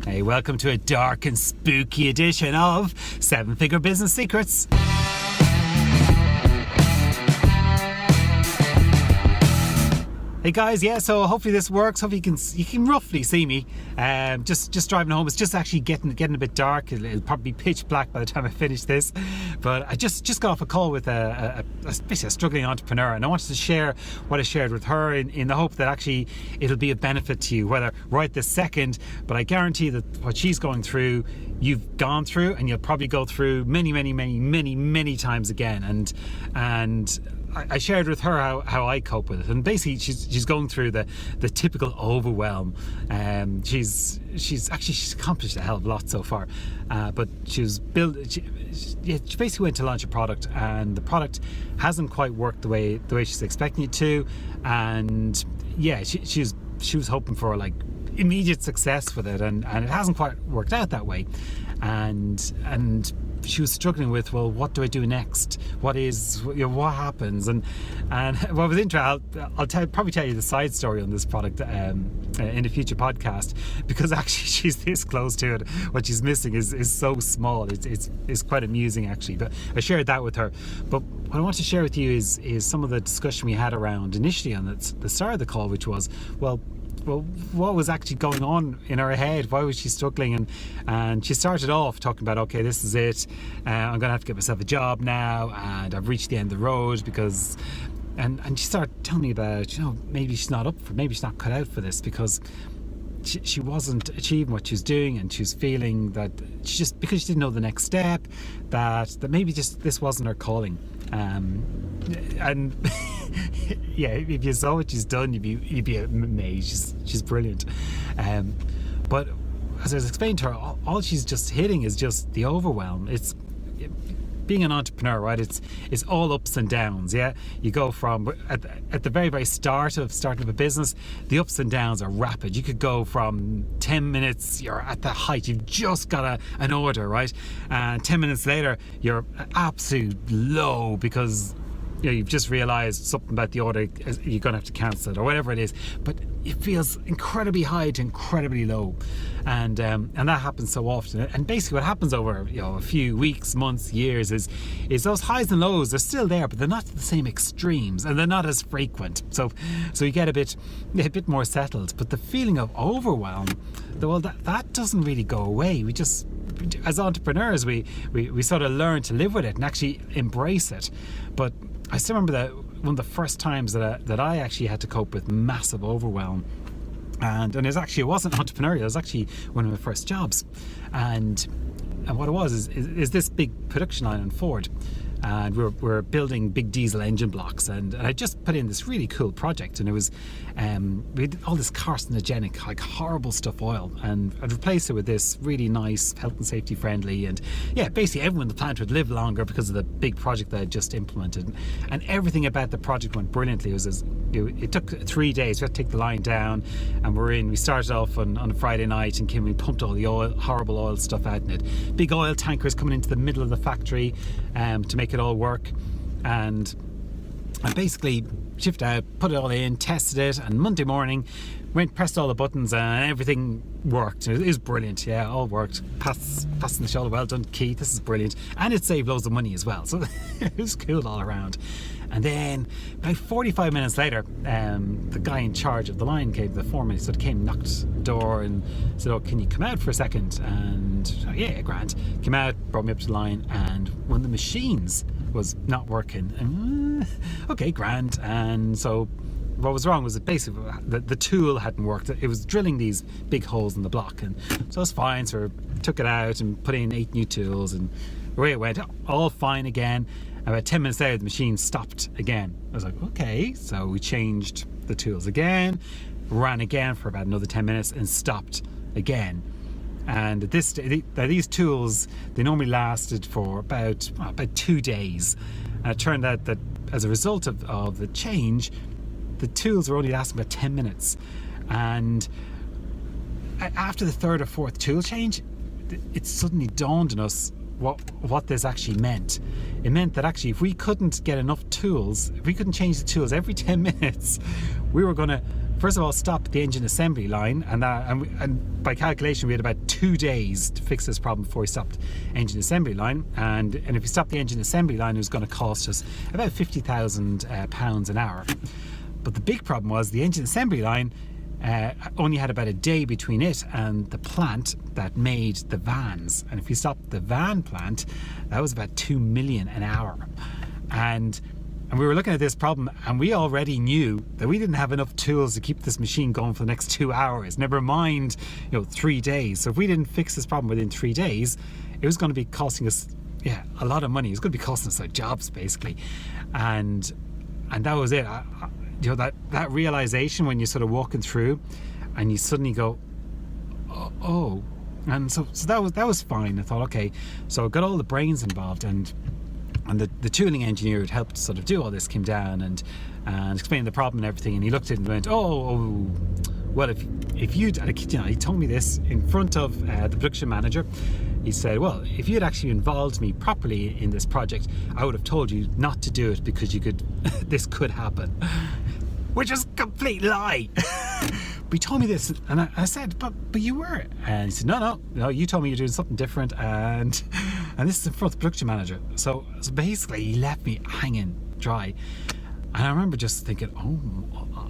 Hey, welcome to a dark and spooky edition of Seven Figure Business Secrets. Hey guys, yeah, so hopefully this works. Hopefully you can roughly see me. Just driving home. It's just actually getting a bit dark. It'll probably be pitch black by the time I finish this. But I just got off a call with basically a struggling entrepreneur, and I wanted to share what I shared with her in the hope that actually it'll be of benefit to you, whether right this second, but I guarantee that what she's going through, you've gone through, and you'll probably go through many times again. And I shared with her how I cope with it, and basically she's going through the typical overwhelm. She's accomplished a hell of a lot so far, but she basically went to launch a product, and the product hasn't quite worked the way she's expecting it to, and yeah, she was hoping for like immediate success with it, and it hasn't quite worked out that way, and she was struggling with, well, what do I do next? What happens? And what was interesting, I'll probably tell you the side story on this product in a future podcast, because actually she's this close to it. What she's missing is so small. It's quite amusing actually. But I shared that with her. But what I want to share with you is some of the discussion we had around initially on the start of the call, which was, well, what was actually going on in her head? Why was she struggling? And she started off talking about, okay, this is it. I'm going to have to get myself a job now, and I've reached the end of the road because... And she started telling me about, maybe she's not cut out for this, because she wasn't achieving what she was doing, and she was feeling that because she didn't know the next step, that maybe just this wasn't her calling. And yeah, if you saw what she's done, you'd be amazed. She's brilliant. But as I was explaining to her, all she's just hitting is just the overwhelm. It's being an entrepreneur, right? It's all ups and downs. Yeah, you go from at the very start of starting a business, the ups and downs are rapid. You could go from 10 minutes, you're at the height, you've just got an order, right? And 10 minutes later, you're absolute low because you've just realized something about the order, you're gonna have to cancel it or whatever it is. But it feels incredibly high to incredibly low, and that happens so often. And basically what happens over a few weeks, months, years is those highs and lows are still there, but they're not the same extremes, and they're not as frequent, so you get a bit more settled. But the feeling of overwhelm, well, that doesn't really go away. We just, as entrepreneurs, we sort of learn to live with it and actually embrace it. But I still remember that one of the first times that I actually had to cope with massive overwhelm, and it wasn't entrepreneurial. It was actually one of my first jobs, and what it was is this big production line on Ford, and we're building big diesel engine blocks, and I just put in this really cool project, and it was we did all this carcinogenic, like horrible stuff oil, and I'd replace it with this really nice, health and safety friendly, and yeah, basically everyone in the plant would live longer because of the big project that I just implemented, and everything about the project went brilliantly. It took 3 days. We had to take the line down, and we started off on a Friday night, and we pumped all the horrible oil stuff out in it. Big oil tankers coming into the middle of the factory to make it all work, and I basically shifted out, put it all in, tested it, and Monday morning pressed all the buttons, and everything worked. It was brilliant. Yeah, all worked. Passing the shoulder. Well done, Keith. This is brilliant, and it saved loads of money as well. So it was cool all around. And then about 45 minutes later, the guy in charge of the line came, the foreman, so came, knocked the door and said, "Oh, can you come out for a second?" And yeah, grand. Came out, brought me up to the line, and one of the machines was not working. And okay, grand. And so what was wrong was that basically the tool hadn't worked. It was drilling these big holes in the block, and so it was fine. So we took it out and put in 8 new tools, and away it went, all fine again. About 10 minutes later, the machine stopped again. I was like, okay. So we changed the tools again, ran again for about another 10 minutes, and stopped again. And these tools, they normally lasted for about 2 days. And it turned out that as a result of the change, the tools were only lasting about 10 minutes. And after the third or fourth tool change, it suddenly dawned on us what this actually meant. It meant that actually if we couldn't get enough tools, if we couldn't change the tools every 10 minutes, we were going to first of all, stop the engine assembly line, and by calculation we had about 2 days to fix this problem before we stopped engine assembly line, and if we stopped the engine assembly line, it was going to cost us about £50,000 an hour. But the big problem was the engine assembly line only had about a day between it and the plant that made the vans, and if we stopped the van plant, that was about 2 million an hour. And we were looking at this problem, and we already knew that we didn't have enough tools to keep this machine going for the next 2 hours, never mind 3 days. So if we didn't fix this problem within 3 days, it was going to be costing us a lot of money. It was going to be costing us our jobs basically, and that was it. That realization when you're sort of walking through and you suddenly go, oh. And so that was fine. I thought, okay, so I got all the brains involved, and the tooling engineer who helped sort of do all this came down and explained the problem and everything, and he looked at it and went, oh well, if you'd, he told me this in front of the production manager. He said, well, if you'd actually involved me properly in this project, I would have told you not to do it because this could happen. Which was a complete lie. But he told me this, and I said, but you were. And he said, no, you told me you're doing something different, and this is in front of the production manager. So basically he left me hanging dry. And I remember just thinking, oh,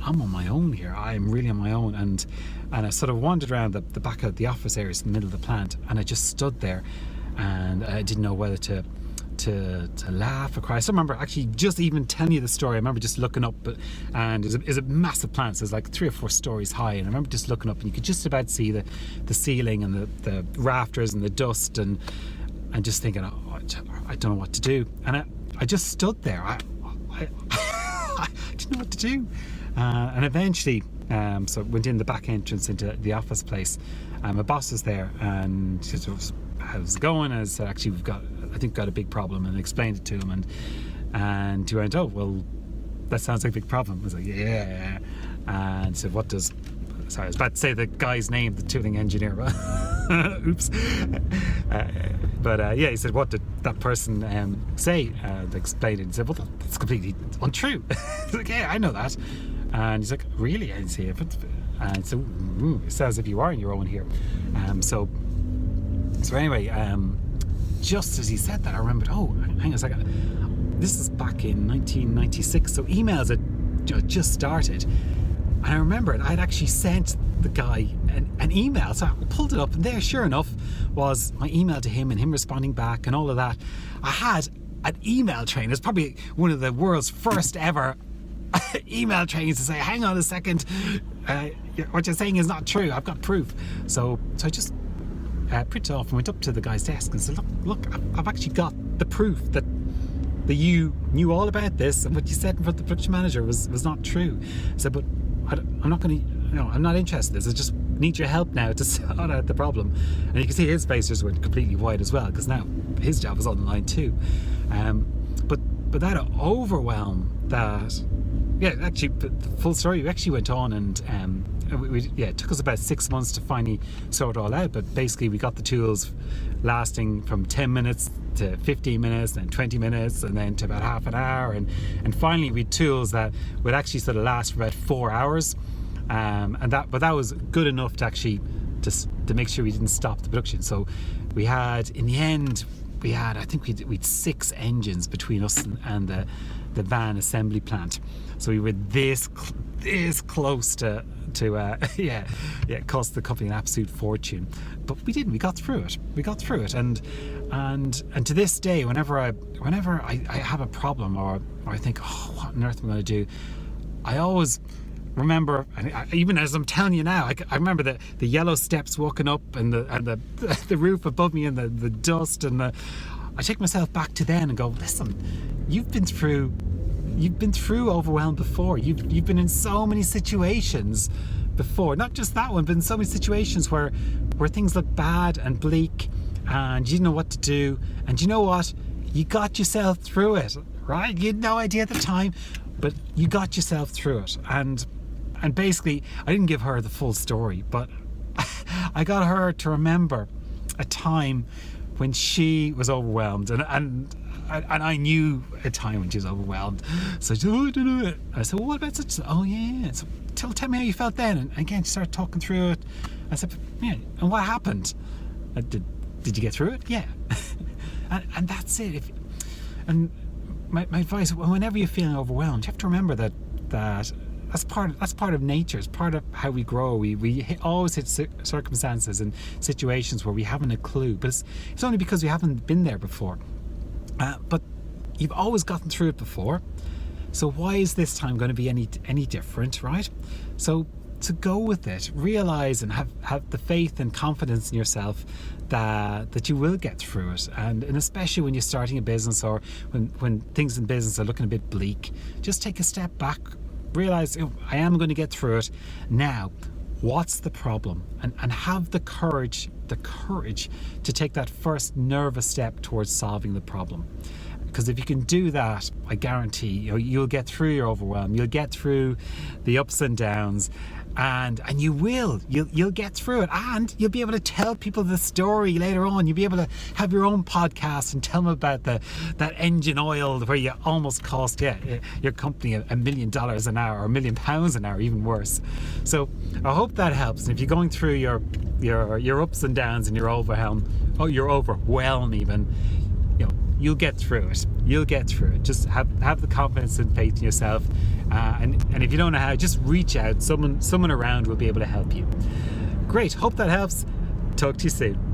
I'm on my own here. I'm really on my own. And I sort of wandered around the back of the office areas in the middle of the plant, and I just stood there, and I didn't know whether to laugh or cry. I still remember actually just even telling you the story. I remember just looking up, and it's a massive plant, so it's like 3 or 4 stories high, and I remember just looking up, and you could just about see the ceiling and the rafters and the dust, and just thinking, oh, I don't know what to do. And I just stood there. I didn't know what to do, and eventually so I went in the back entrance into the office place, and my boss was there, and he said, how's it going? And I said, actually I think we've got a big problem, and I explained it to him, and he went, oh well, that sounds like a big problem. I was like, yeah. And he said, sorry, I was about to say the guy's name, the tooling engineer, but oops. Yeah, he said, what did that person say? They explained it, and said, well, that's completely untrue. He's like, yeah, I know that. And he's like, really? And so it sounds as if you are on your own here. So anyway, just as he said that, I remembered, oh, hang on a second, this is back in 1996, so emails had just started. And I remembered I'd actually sent the guy an email, so I pulled it up, and there, sure enough, was my email to him, and him responding back and all of that. I had an email train. It's probably one of the world's first ever email trains to say, hang on a second, what you're saying is not true, I've got proof. So I just printed off and went up to the guy's desk and said, look, I've actually got the proof that you knew all about this, and what you said in front of the production manager was not true. I said, but I'm not going to, I'm not interested in this. I just need your help now to sort out the problem. And you can see his face just went completely white as well, because now his job was on the line too. But that overwhelm, that, yeah, actually, the full story, we actually went on, and it took us about 6 months to finally sort it all out. But basically we got the tools lasting from 10 minutes to 15 minutes, then 20 minutes, and then to about half an hour, and finally we had tools that would actually sort of last for about 4 hours, but that was good enough to actually to make sure we didn't stop the production. So we had, in the end, I think we'd 6 engines between us and the van assembly plant. So we were this close to it cost the company an absolute fortune, but we didn't. We got through it, and to this day, whenever I have a problem, or I think, oh, what on earth am I going to do, I always remember, and even as I'm telling you now, I remember the yellow steps walking up, and the roof above me, and the dust, and I take myself back to then and go, listen, you've been through overwhelm before. You've been in so many situations before, not just that one, but in so many situations where things look bad and bleak, and you didn't know what to do, and you know what, you got yourself through it, right? You had no idea at the time, but you got yourself through it. And basically, I didn't give her the full story, but I got her to remember a time when she was overwhelmed, and and I knew a time when she was overwhelmed. So she said, oh, I don't know. I said, well, what about such? Oh, yeah. So tell me how you felt then. And again, she started talking through it. I said, yeah. And what happened? Did you get through it? Yeah. and that's it. And my advice, whenever you're feeling overwhelmed, you have to remember that that's part of nature. It's part of how we grow. We always hit circumstances and situations where we haven't a clue, but it's only because we haven't been there before. But you've always gotten through it before, so why is this time going to be any different, right? So to go with it, realize and have the faith and confidence in yourself that you will get through it, and especially when you're starting a business or when things in business are looking a bit bleak, just take a step back, realize, I am going to get through it. Now, what's the problem? And have the courage to take that first nervous step towards solving the problem. Because if you can do that, I guarantee you'll get through your overwhelm, you'll get through the ups and downs, and you'll get through it, and you'll be able to tell people the story later on. You'll be able to have your own podcast and tell them about that engine oil where you almost cost your company $1 million an hour or £1 million an hour, even worse. So I hope that helps. And if you're going through your ups and downs and your overwhelm even, you'll get through it. You'll get through it. Just have the confidence and faith in yourself. And if you don't know how, just reach out. Someone around will be able to help you. Great. Hope that helps. Talk to you soon.